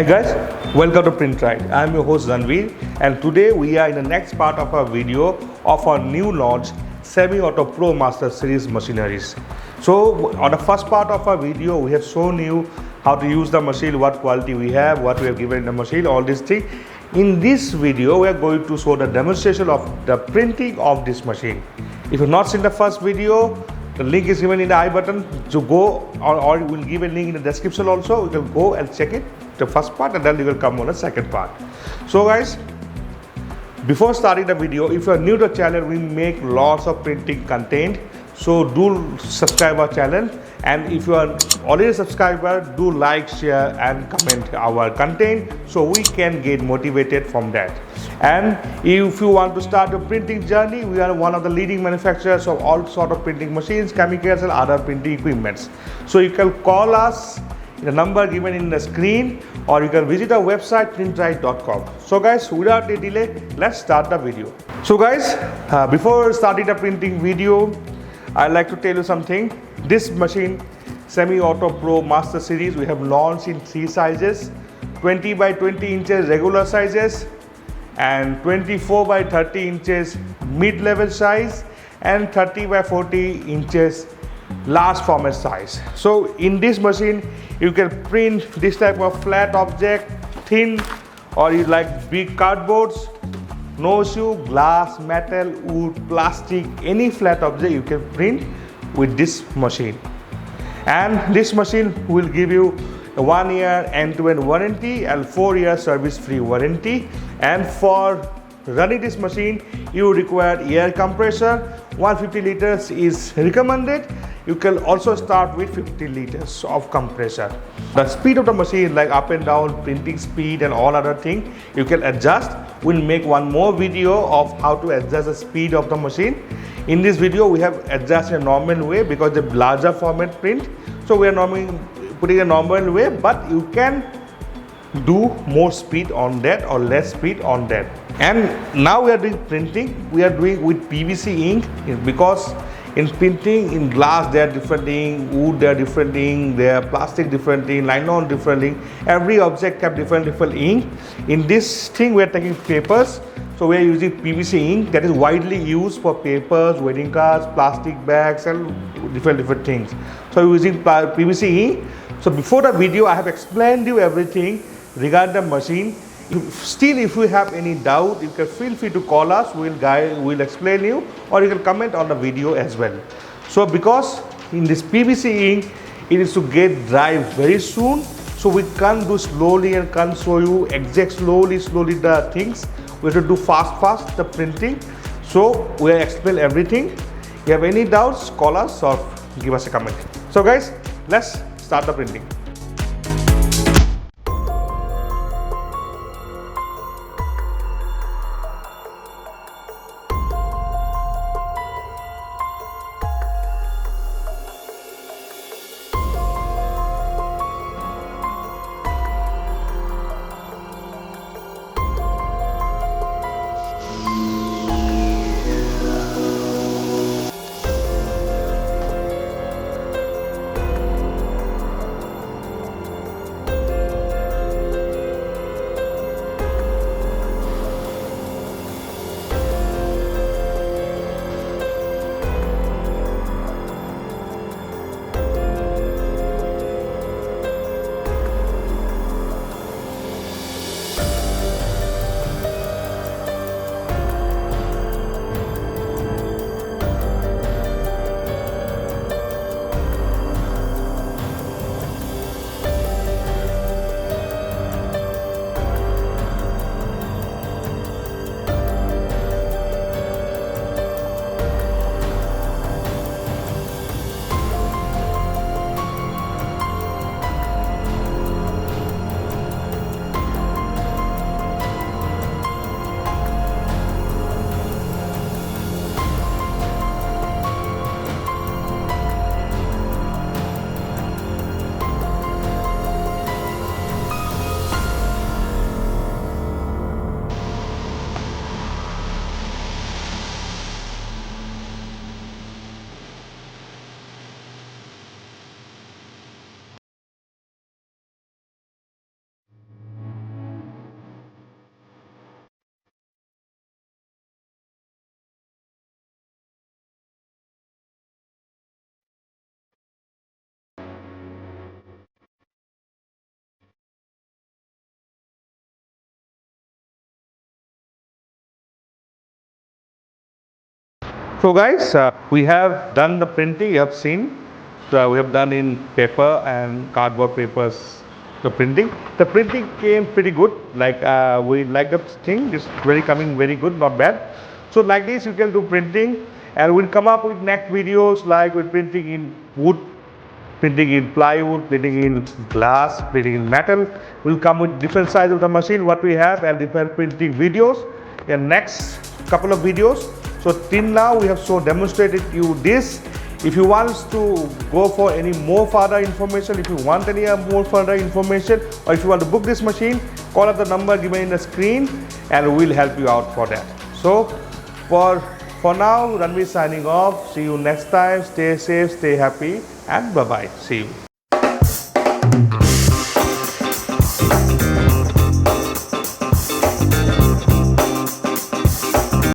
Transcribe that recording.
Hi guys, welcome to Print Right. I am your host Zanveer, and today we are in the next part of our video of our new launch Semi-Auto Pro Master Series machineries. So on the first part of our video we have shown you how to use the machine, what quality we have, what we have given in the machine, all these things. In this video we are going to show the demonstration of the printing of this machine. If you have not seen the first video, the link is given in the I button, so go or we'll give a link in the description also. You can go and check it, the first part, and then you will come on the second part. So guys, before starting the video, if you are new to the channel, we make lots of printing content, so do subscribe our channel, and if you are already a subscriber, do like, share and comment our content so we can get motivated from that. And if you want to start a printing journey, we are one of the leading manufacturers of all sort of printing machines, chemicals and other printing equipments. So you can call us, the number given in the screen, or you can visit our website printright.com. So guys, without a delay, let's start the video. So guys, before starting the printing video, I'd like to tell you something. This machine, Semi-Auto Pro Master Series, we have launched in 3 sizes: 20 by 20 inches regular sizes, and 24 by 30 inches mid-level size, and 30 by 40 inches large format size. So in this machine you can print this type of flat object, thin, or you like big cardboards, no issue, glass, metal, wood, plastic, any flat object you can print with this machine. And this machine will give you a 1 year end-to-end warranty and 4 year service-free warranty. And for running this machine you require air compressor. 150 liters is recommended. You can also start with 50 liters of compressor. The speed of the machine, like up and down, printing speed and all other things, you can adjust. We'll make one more video of how to adjust the speed of the machine. In this video we have adjusted a normal way because the larger format print, so we are normally putting a normal way, but you can do more speed on that or less speed on that. And now we are doing printing, we are doing with PVC ink, because in printing, in glass there are different ink, wood there are different ink, there are plastic different ink, nylon different ink, every object have different ink. In this thing we are taking papers, so we are using PVC ink that is widely used for papers, wedding cards, plastic bags and different things. So we are using PVC ink. So before the video I have explained you everything regarding the machine. If you have any doubt, you can feel free to call us, we'll explain you, or you can comment on the video as well. So because in this PVC ink it is to get dry very soon, so we can't do slowly and can't show you exact slowly the things. We have to do fast the printing. So we'll explain everything. If you have any doubts, call us or give us a comment. So guys, let's start the printing. So guys, we have done the printing. You have seen. So we have done in paper and cardboard papers. The printing. The printing came pretty good. Like we like the thing. It's very coming very good, not bad. So like this, you can do printing, and we'll come up with next videos like with printing in wood, printing in plywood, printing in glass, printing in metal. We'll come with different size of the machine what we have and different printing videos in next couple of videos. So till now we have so demonstrated you this. If you want to go for any more further information, if you want any more further information, or if you want to book this machine, call up the number given in the screen and we'll help you out for that. So for now, Ranveer signing off. See you next time. Stay safe, stay happy, and bye bye. See you.